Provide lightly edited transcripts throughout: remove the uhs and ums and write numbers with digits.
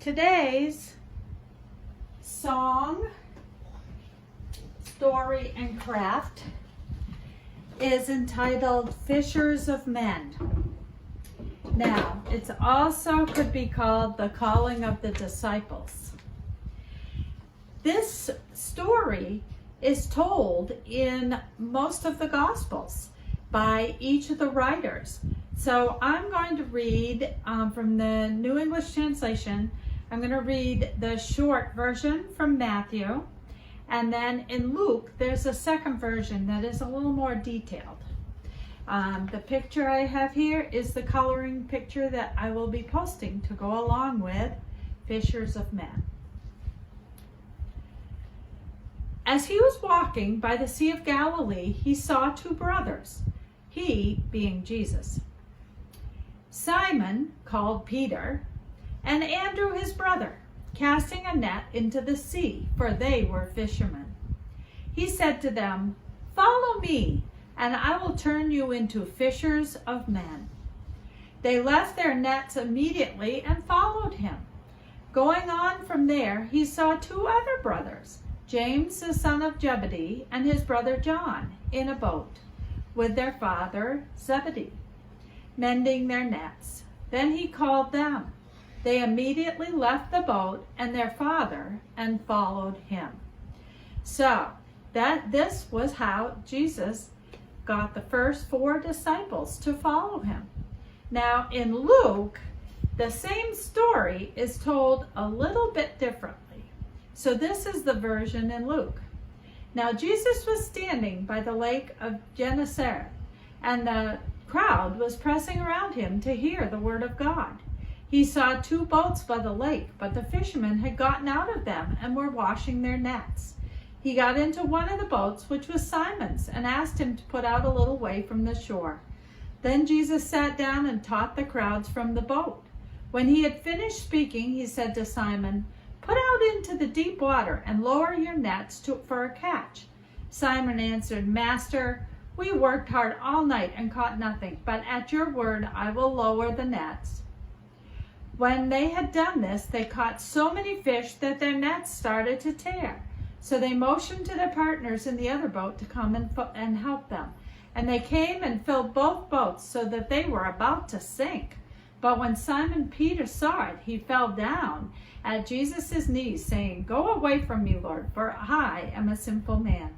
Today's song, story, and craft is entitled Fishers of Men. Now, it also could be called The Calling of the Disciples. This story is told in most of the Gospels by each of the writers. So I'm going to read from the New English Translation. I'm going to read the short version from Matthew, and then in Luke there's a second version that is a little more detailed. The picture I have here is the coloring picture that I will be posting to go along with Fishers of Men. As he was walking by the Sea of Galilee, he saw two brothers, he being Jesus, Simon, called Peter, and Andrew his brother, casting a net into the sea, for they were fishermen. He said to them, "Follow me, and I will turn you into fishers of men." They left their nets immediately and followed him. Going on from there, he saw two other brothers, James the son of Zebedee and his brother John, in a boat with their father Zebedee, mending their nets. Then he called them. They immediately left the boat and their father and followed him. So this was how Jesus got the first four disciples to follow him. Now in Luke, the same story is told a little bit differently. So this is the version in Luke. Now Jesus was standing by the lake of Gennesaret, and the crowd was pressing around him to hear the word of God. He saw two boats by the lake, but the fishermen had gotten out of them and were washing their nets. He got into one of the boats, which was Simon's, and asked him to put out a little way from the shore. Then Jesus sat down and taught the crowds from the boat. When he had finished speaking, he said to Simon, "Put out into the deep water and lower your nets for a catch." Simon answered, "Master, we worked hard all night and caught nothing, but at your word I will lower the nets." When they had done this, they caught so many fish that their nets started to tear. So they motioned to their partners in the other boat to come and help them. And they came and filled both boats so that they were about to sink. But when Simon Peter saw it, he fell down at Jesus' knees, saying, "Go away from me, Lord, for I am a sinful man."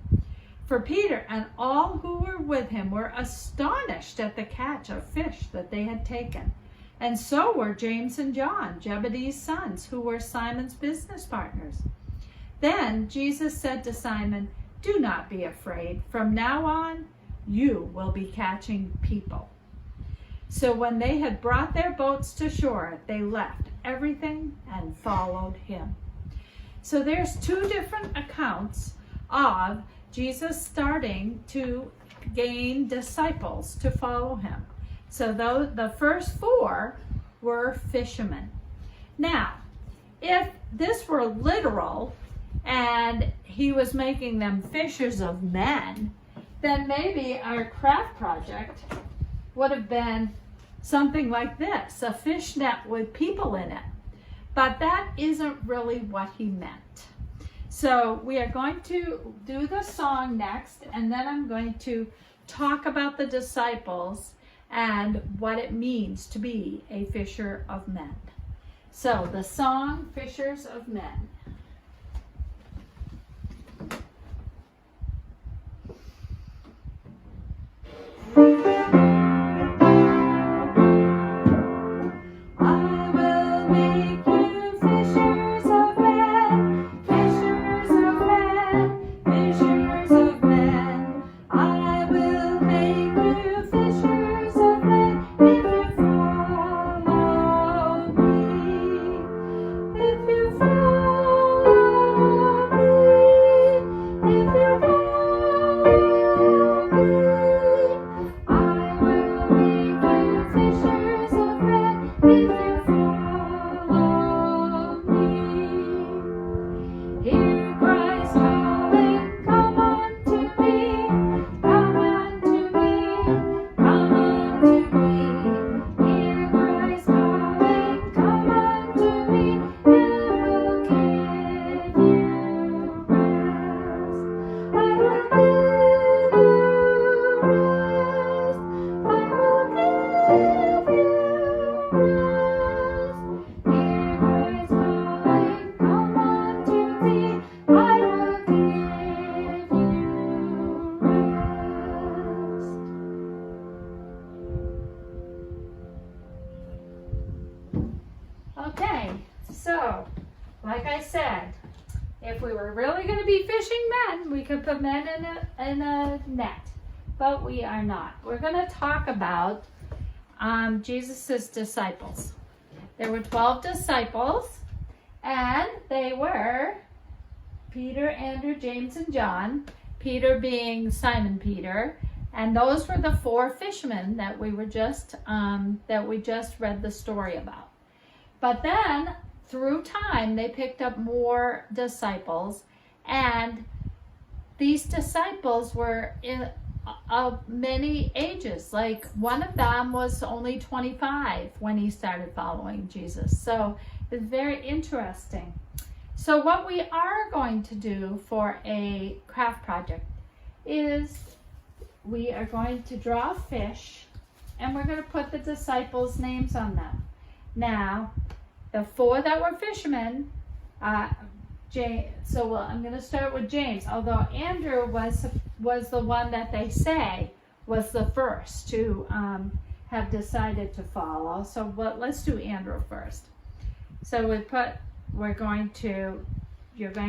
For Peter and all who were with him were astonished at the catch of fish that they had taken. And so were James and John, Zebedee's sons, who were Simon's business partners. Then Jesus said to Simon, "Do not be afraid. From now on, you will be catching people." So when they had brought their boats to shore, they left everything and followed him. So there's two different accounts of Jesus starting to gain disciples to follow him. So the first four were fishermen. Now, if this were literal and he was making them fishers of men, then maybe our craft project would have been something like this, a fish net with people in it. But that isn't really what he meant. So we are going to do the song next, and then I'm going to talk about the disciples and what it means to be a fisher of men. So the song, Fishers of Men. If you fall Okay, so like I said, if we were really going to be fishing men, we could put men in a net, but we are not. We're going to talk about Jesus's disciples. There were 12 disciples, and they were Peter, Andrew, James, and John. Peter being Simon Peter, and those were the 4 fishermen that we just read the story about. But then, through time, they picked up more disciples, and these disciples were of many ages. Like, one of them was only 25 when he started following Jesus. So it's very interesting. So what we are going to do for a craft project is we are going to draw I'm going to put the disciples' names on them. Now, the 4 that were fishermen, I'm going to start with James, although Andrew was the one that they say was the first to have decided to follow. So let's do Andrew first. So you're going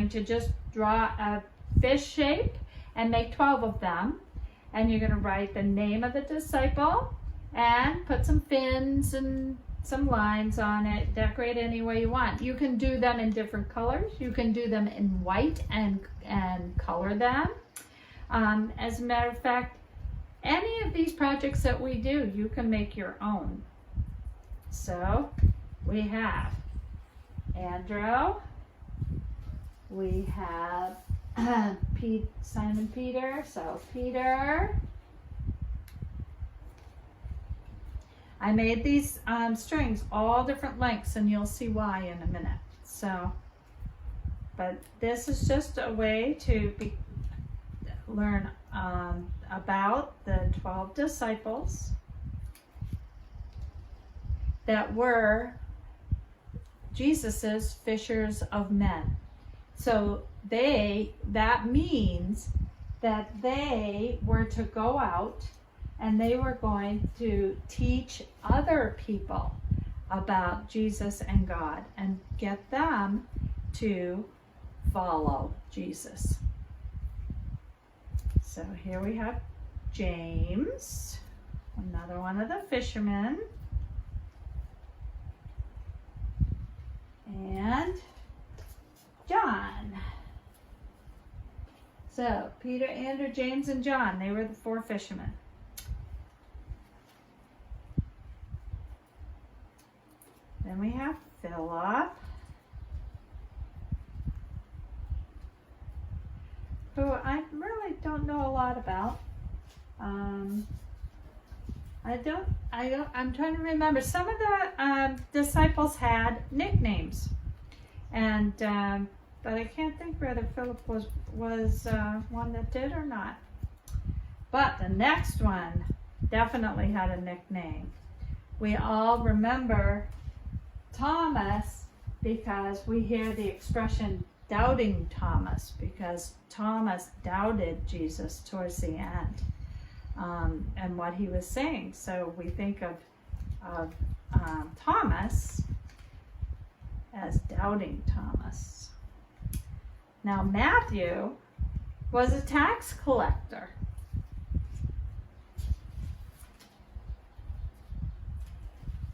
to just draw a fish shape and make 12 of them. And you're going to write the name of the disciple and put some fins and some lines on it. Decorate any way you want. You can do them in different colors. You can do them in white and color them. As a matter of fact, any of these projects that we do, you can make your own. So we have Andrew. We have Simon Peter, so Peter. I made these strings all different lengths, and you'll see why in a minute. So, but this is just a way to learn about the 12 disciples that were Jesus's fishers of men. So that means that they were to go out and they were going to teach other people about Jesus and God and get them to follow Jesus. So here we have James, another one of the fishermen, and John. So Peter, Andrew, James, and John, they were the 4 fishermen. Then we have Philip, who I really don't know a lot about. I'm trying to remember. Some of the disciples had nicknames, and but I can't think whether Philip was one that did or not. But the next one definitely had a nickname. We all remember Thomas because we hear the expression doubting Thomas, because Thomas doubted Jesus towards the end and what he was saying. So we think of Thomas as doubting Thomas. Now Matthew was a tax collector.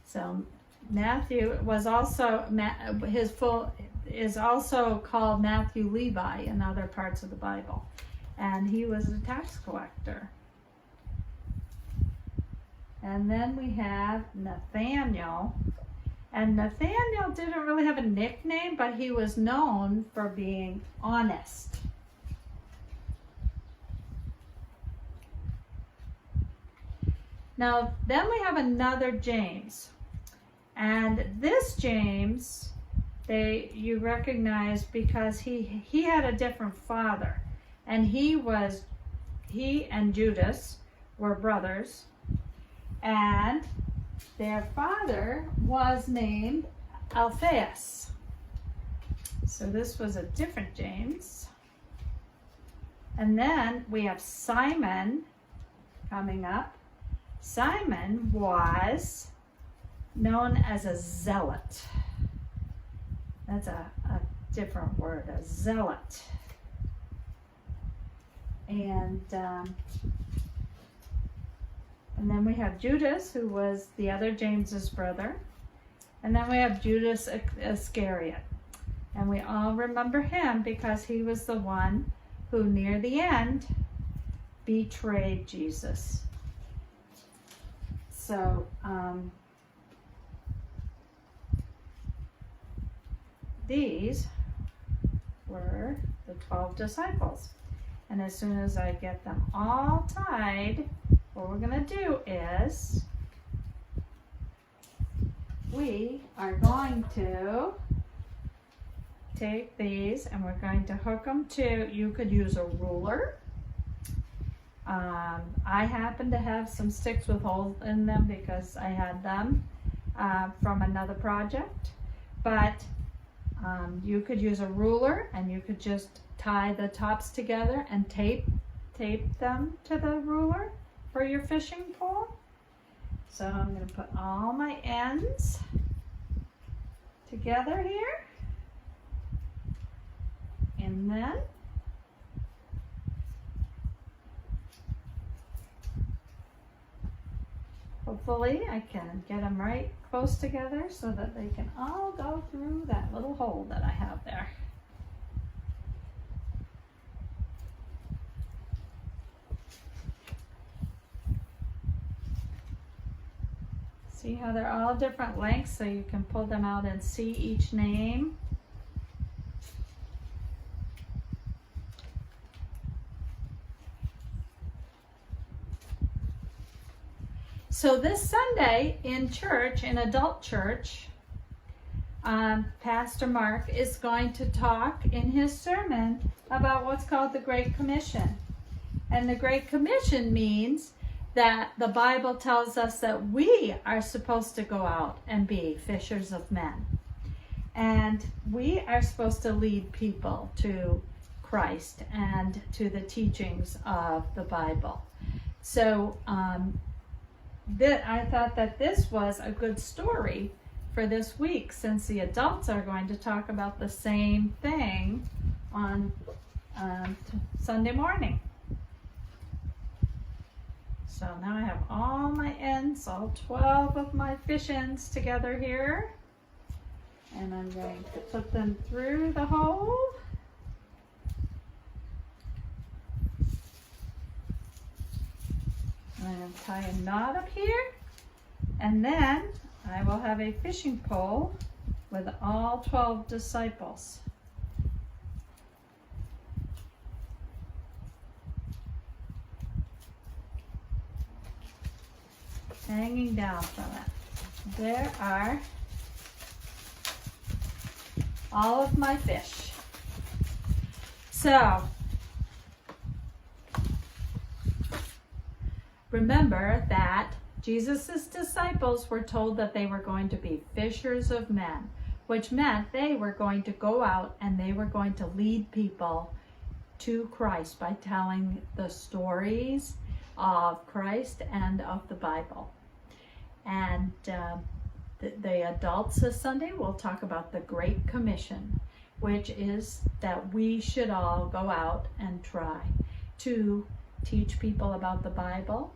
So Matthew was also, is also called Matthew Levi in other parts of the Bible. And he was a tax collector. And then we have Nathaniel. And Nathaniel didn't really have a nickname, but he was known for being honest. Now, then we have another James. And this James, you recognize because he had a different father. And he and Judas were brothers. And their father was named Alphaeus. So this was a different James. And then we have Simon coming up. Simon was known as a zealot. That's a different word, a zealot. And then we have Judas, who was the other James's brother. And then we have Judas Iscariot. And we all remember him because he was the one who, near the end, betrayed Jesus. So, these were the 12 disciples. And as soon as I get them all tied, what we're going to do is we are going to take these and we're going to hook them to, you could use a ruler. I happen to have some sticks with holes in them because I had them from another project. But you could use a ruler and you could just tie the tops together and tape them to the ruler for your fishing pole. So I'm going to put all my ends together here. And then hopefully I can get them right close together so that they can all go through that little hole that I have there. See how they're all different lengths so you can pull them out and see each name. So this Sunday in church, in adult church, Pastor Mark is going to talk in his sermon about what's called the Great Commission. And the Great Commission means that the Bible tells us that we are supposed to go out and be fishers of men. And we are supposed to lead people to Christ and to the teachings of the Bible. So I thought that this was a good story for this week, since the adults are going to talk about the same thing on Sunday morning. So now I have all my ends, all 12 of my fish ends together here. And I'm going to put them through the hole. I'm going to tie a knot up here. And then I will have a fishing pole with all 12 disciples. Hanging down from it. There are all of my fish. So, remember that Jesus' disciples were told that they were going to be fishers of men, which meant they were going to go out and they were going to lead people to Christ by telling the stories of Christ and of the Bible. And the adults this Sunday will talk about the Great Commission, which is that we should all go out and try to teach people about the Bible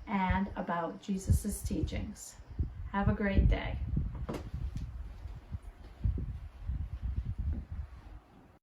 and about Jesus' teachings. Have a great day.